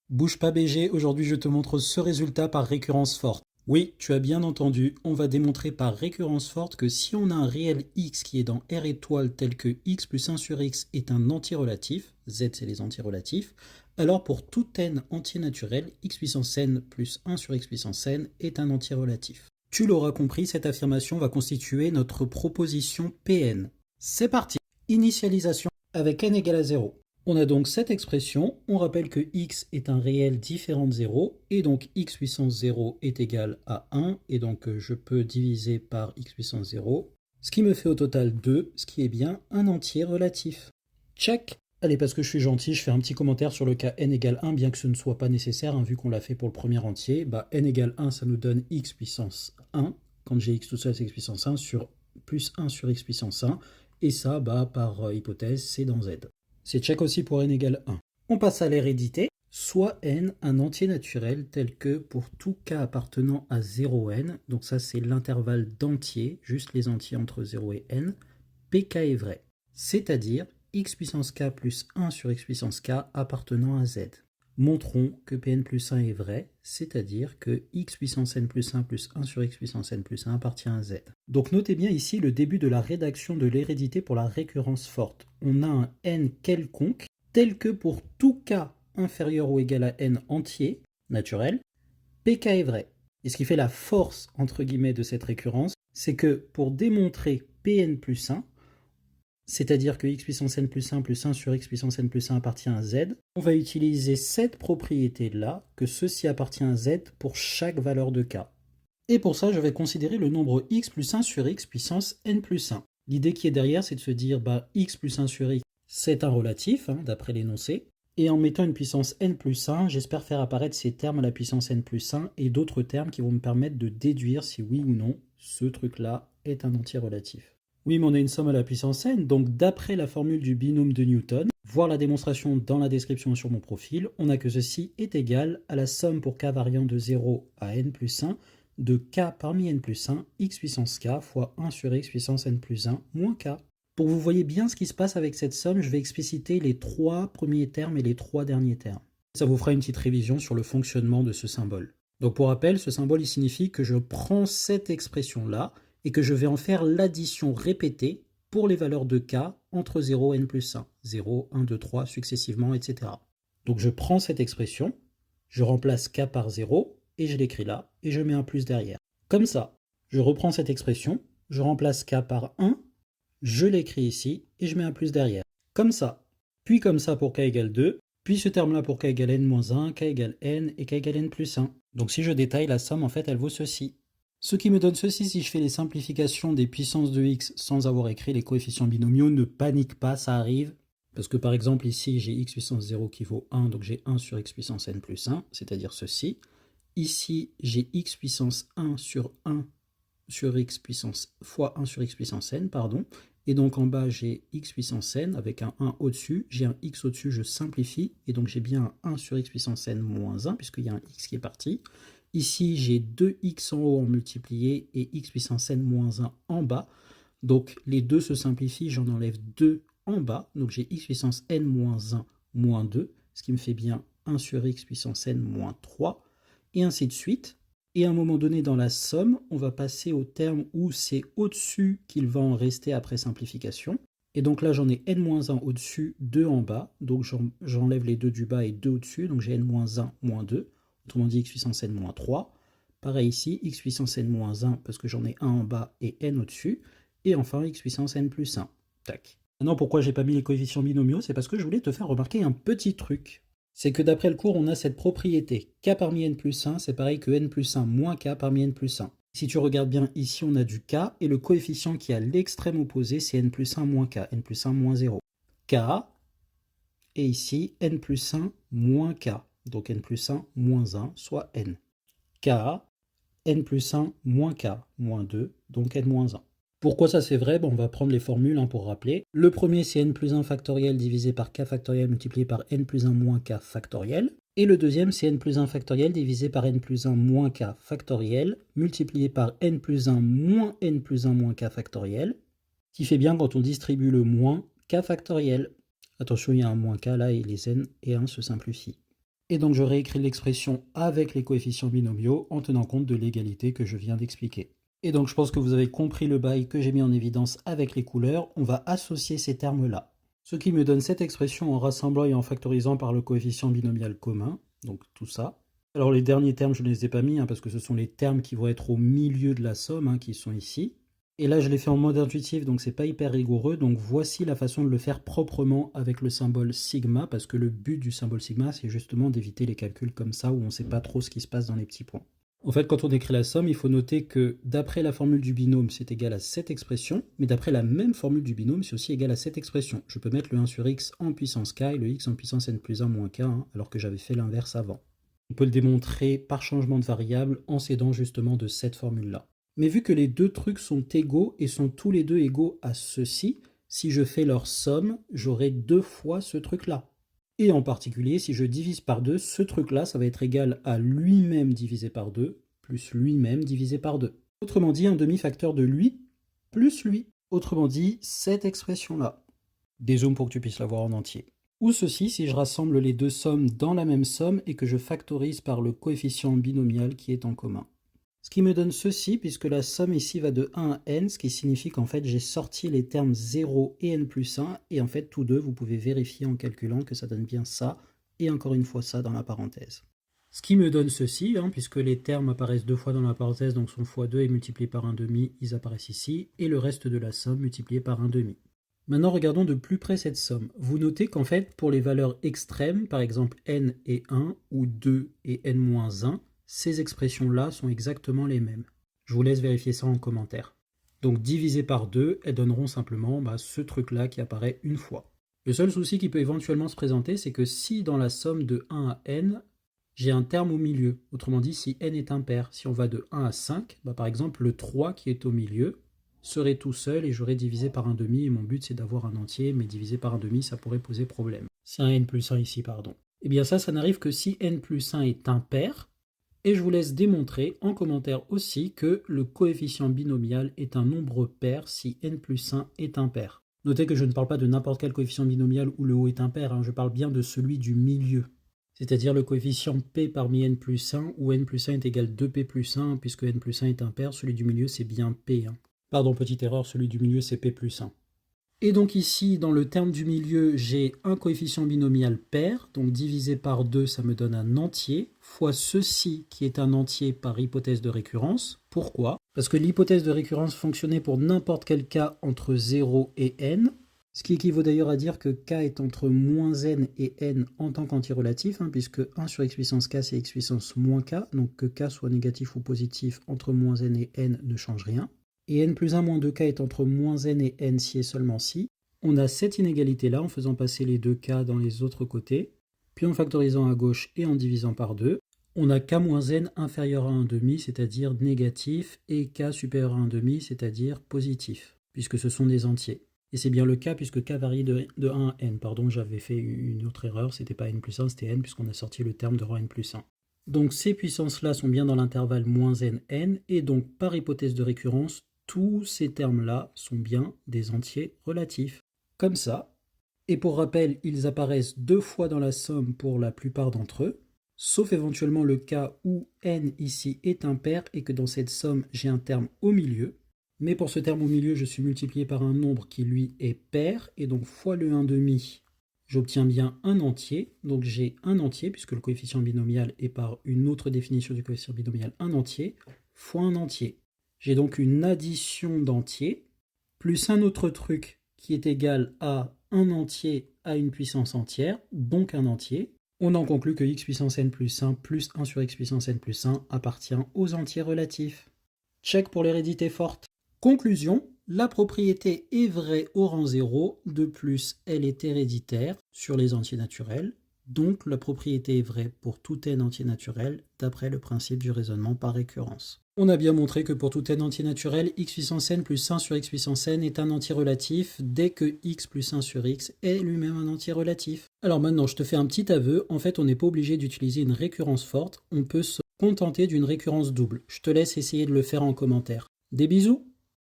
Bouge pas BG, aujourd'hui je te montre ce résultat par récurrence forte. Oui, tu as bien entendu, on va démontrer par récurrence forte que si on a un réel x qui est dans R étoile tel que x plus 1 sur x est un antirelatif, z c'est les antirelatifs, alors pour tout n entier naturel, x puissance n plus 1 sur x puissance n est un antirelatif. Tu l'auras compris, cette affirmation va constituer notre proposition Pn. C'est parti. Initialisation avec n égale à 0. On a donc cette expression, on rappelle que x est un réel différent de 0, et donc x puissance 0 est égal à 1, et donc je peux diviser par x puissance 0, ce qui me fait au total 2, ce qui est bien un entier relatif. Check. Allez, parce que je suis gentil, je fais un petit commentaire sur le cas n égale 1, bien que ce ne soit pas nécessaire, hein, vu qu'on l'a fait pour le premier entier. N égale 1, ça nous donne x puissance 1, quand j'ai x tout seul, c'est x puissance 1, sur plus 1 sur x puissance 1, et ça, par hypothèse, c'est dans z. C'est check aussi pour n égale 1. On passe à l'hérédité. Soit n un entier naturel tel que pour tout k appartenant à 0n, donc ça c'est l'intervalle d'entiers, juste les entiers entre 0 et n, pk est vrai. C'est-à-dire x puissance k plus 1 sur x puissance k appartenant à z. Montrons que Pn plus 1 est vrai, c'est-à-dire que x puissance n plus 1 plus 1 sur x puissance n plus 1 appartient à z. Donc notez bien ici le début de la rédaction de l'hérédité pour la récurrence forte. On a un n quelconque, tel que pour tout k inférieur ou égal à n entier, naturel, pk est vrai. Et ce qui fait la force, entre guillemets, de cette récurrence, c'est que pour démontrer Pn plus 1, c'est-à-dire que x puissance n plus 1 plus 1 sur x puissance n plus 1 appartient à z, on va utiliser cette propriété-là, que ceci appartient à z pour chaque valeur de k. Et pour ça, je vais considérer le nombre x plus 1 sur x puissance n plus 1. L'idée qui est derrière, c'est de se dire, x plus 1 sur x, c'est un relatif, hein, d'après l'énoncé, et en mettant une puissance n plus 1, j'espère faire apparaître ces termes à la puissance n plus 1 et d'autres termes qui vont me permettre de déduire si oui ou non, ce truc-là est un entier relatif. Oui, mais on a une somme à la puissance n, donc d'après la formule du binôme de Newton, voir la démonstration dans la description sur mon profil, on a que ceci est égal à la somme pour k variant de 0 à n plus 1 de k parmi n plus 1, x puissance k fois 1 sur x puissance n plus 1 moins k. Pour que vous voyez bien ce qui se passe avec cette somme, je vais expliciter les 3 premiers termes et les 3 derniers termes. Ça vous fera une petite révision sur le fonctionnement de ce symbole. Donc pour rappel, ce symbole il signifie que je prends cette expression-là et que je vais en faire l'addition répétée pour les valeurs de k entre 0 et n plus 1. 0, 1, 2, 3, successivement, etc. Donc je prends cette expression, je remplace k par 0, et je l'écris là, et je mets un plus derrière. Comme ça, je reprends cette expression, je remplace k par 1, je l'écris ici, et je mets un plus derrière. Comme ça. Puis comme ça pour k égale 2, puis ce terme-là pour k égale n moins 1, k égale n, et k égale n plus 1. Donc si je détaille, la somme, en fait, elle vaut ceci. Ce qui me donne ceci si je fais les simplifications des puissances de x sans avoir écrit les coefficients binomiaux. Ne panique pas, ça arrive. Parce que par exemple ici j'ai x puissance 0 qui vaut 1, donc j'ai 1 sur x puissance n plus 1, c'est-à-dire ceci. Ici j'ai x puissance 1 sur x puissance fois 1 sur x puissance n, pardon. Et donc en bas j'ai x puissance n avec un 1 au-dessus, j'ai un x au-dessus, je simplifie, et donc j'ai bien un 1 sur x puissance n moins 1, puisqu'il y a un x qui est parti. Ici, j'ai 2x en haut en multiplié et x puissance n moins 1 en bas. Donc, les deux se simplifient, j'en enlève 2 en bas. Donc, j'ai x puissance n moins 1 moins 2, ce qui me fait bien 1 sur x puissance n moins 3, et ainsi de suite. Et à un moment donné, dans la somme, on va passer au terme où c'est au-dessus qu'il va en rester après simplification. Et donc là, j'en ai n-1 au-dessus, 2 en bas. Donc, j'enlève les 2 du bas et 2 au-dessus. Donc, j'ai n-1 moins 2. Autrement dit, x puissance n moins 3. Pareil ici, x puissance n moins 1, parce que j'en ai 1 en bas et n au-dessus. Et enfin, x puissance n plus 1. Tac. Maintenant, pourquoi j'ai pas mis les coefficients binomiaux? C'est parce que je voulais te faire remarquer un petit truc. C'est que d'après le cours, on a cette propriété. K parmi n plus 1, c'est pareil que n plus 1 moins k parmi n plus 1. Si tu regardes bien, ici, on a du k, et le coefficient qui est à l'extrême opposé, c'est n plus 1 moins k, n plus 1 moins 0. K, et ici, n plus 1 moins k. Donc n plus 1 moins 1, soit n. K, n plus 1 moins k, moins 2, donc n moins 1. Pourquoi ça c'est vrai? On va prendre les formules pour rappeler. Le premier c'est n plus 1 factoriel divisé par k factoriel multiplié par n plus 1 moins k factoriel. Et le deuxième c'est n plus 1 factoriel divisé par n plus 1 moins k factoriel multiplié par n plus 1 moins n plus 1 moins k factoriel. Ce qui fait bien quand on distribue le moins k factoriel. Attention, il y a un moins k là et les n et 1 se simplifient. Et donc je réécris l'expression avec les coefficients binomiaux en tenant compte de l'égalité que je viens d'expliquer. Et donc je pense que vous avez compris le bail que j'ai mis en évidence avec les couleurs. On va associer ces termes-là. Ce qui me donne cette expression en rassemblant et en factorisant par le coefficient binomial commun. Donc tout ça. Alors les derniers termes, je ne les ai pas mis parce que ce sont les termes qui vont être au milieu de la somme, qui sont ici. Et là, je l'ai fait en mode intuitif, donc c'est pas hyper rigoureux. Donc voici la façon de le faire proprement avec le symbole sigma, parce que le but du symbole sigma, c'est justement d'éviter les calculs comme ça, où on ne sait pas trop ce qui se passe dans les petits points. En fait, quand on écrit la somme, il faut noter que d'après la formule du binôme, c'est égal à cette expression, mais d'après la même formule du binôme, c'est aussi égal à cette expression. Je peux mettre le 1 sur x en puissance k et le x en puissance n plus 1 moins k, alors que j'avais fait l'inverse avant. On peut le démontrer par changement de variable en s'aidant justement de cette formule-là. Mais vu que les deux trucs sont égaux et sont tous les deux égaux à ceci, si je fais leur somme, j'aurai 2 fois ce truc-là. Et en particulier, si je divise par 2, ce truc-là, ça va être égal à lui-même divisé par 2, plus lui-même divisé par 2. Autrement dit, un demi-facteur de lui, plus lui. Autrement dit, cette expression-là. Dézoome pour que tu puisses la voir en entier. Ou ceci, si je rassemble les deux sommes dans la même somme et que je factorise par le coefficient binomial qui est en commun. Ce qui me donne ceci, puisque la somme ici va de 1 à n, ce qui signifie qu'en fait j'ai sorti les termes 0 et n plus 1, et en fait tous deux, vous pouvez vérifier en calculant que ça donne bien ça, et encore une fois ça dans la parenthèse. Ce qui me donne ceci, puisque les termes apparaissent 2 fois dans la parenthèse, donc sont fois 2 et multipliés par 1 demi, ils apparaissent ici, et le reste de la somme multiplié par 1 demi. Maintenant regardons de plus près cette somme. Vous notez qu'en fait pour les valeurs extrêmes, par exemple n et 1, ou 2 et n-1, ces expressions-là sont exactement les mêmes. Je vous laisse vérifier ça en commentaire. Donc divisé par 2, elles donneront simplement ce truc-là qui apparaît une fois. Le seul souci qui peut éventuellement se présenter, c'est que si dans la somme de 1 à n, j'ai un terme au milieu, autrement dit si n est impair, si on va de 1 à 5, par exemple le 3 qui est au milieu serait tout seul et j'aurais divisé par 1 demi, et mon but c'est d'avoir un entier, mais divisé par 1 demi ça pourrait poser problème. C'est un n plus 1 ici, pardon. Et bien ça n'arrive que si n plus 1 est impair. Et je vous laisse démontrer en commentaire aussi que le coefficient binomial est un nombre pair si n plus 1 est impair. Notez que je ne parle pas de n'importe quel coefficient binomial où le haut est impair, je parle bien de celui du milieu. C'est-à-dire le coefficient p parmi n plus 1, où n plus 1 est égal à 2p plus 1, puisque n plus 1 est impair, celui du milieu c'est bien p. Pardon, petite erreur, celui du milieu c'est p plus 1. Et donc ici, dans le terme du milieu, j'ai un coefficient binomial pair, donc divisé par 2, ça me donne un entier, fois ceci qui est un entier par hypothèse de récurrence. Pourquoi? Parce que l'hypothèse de récurrence fonctionnait pour n'importe quel cas entre 0 et n, ce qui équivaut d'ailleurs à dire que k est entre moins n et n en tant qu'antirelatif, puisque 1 sur x puissance k c'est x puissance moins k, donc que k soit négatif ou positif entre moins n et n ne change rien. Et n plus 1 moins 2k est entre moins n et n si et seulement si. On a cette inégalité-là en faisant passer les 2k dans les autres côtés, puis en factorisant à gauche et en divisant par 2. On a k moins n inférieur à 1,5, c'est-à-dire négatif, et k supérieur à 1,5, c'est-à-dire positif, puisque ce sont des entiers. Et c'est bien le cas puisque k varie de 1 à n. Pardon, j'avais fait une autre erreur, c'était pas n plus 1, c'était n, puisqu'on a sorti le terme de rang n plus 1. Donc ces puissances-là sont bien dans l'intervalle moins n, n, et donc par hypothèse de récurrence, tous ces termes-là sont bien des entiers relatifs. Comme ça. Et pour rappel, ils apparaissent 2 fois dans la somme pour la plupart d'entre eux, sauf éventuellement le cas où n ici est impair et que dans cette somme, j'ai un terme au milieu. Mais pour ce terme au milieu, je suis multiplié par un nombre qui lui est pair, et donc fois le 1,5, j'obtiens bien un entier. Donc j'ai un entier, puisque le coefficient binomial est par une autre définition du coefficient binomial un entier, fois un entier. J'ai donc une addition d'entiers, plus un autre truc qui est égal à un entier à une puissance entière, donc un entier. On en conclut que x puissance n plus 1 plus 1 sur x puissance n plus 1 appartient aux entiers relatifs. Check pour l'hérédité forte. Conclusion, la propriété est vraie au rang 0, de plus elle est héréditaire sur les entiers naturels, donc la propriété est vraie pour tout n entier naturel d'après le principe du raisonnement par récurrence. On a bien montré que pour tout n entier naturel, x puissance n plus 1 sur x puissance n est un entier relatif dès que x plus 1 sur x est lui-même un entier relatif. Alors maintenant, je te fais un petit aveu, en fait on n'est pas obligé d'utiliser une récurrence forte, on peut se contenter d'une récurrence double. Je te laisse essayer de le faire en commentaire. Des bisous!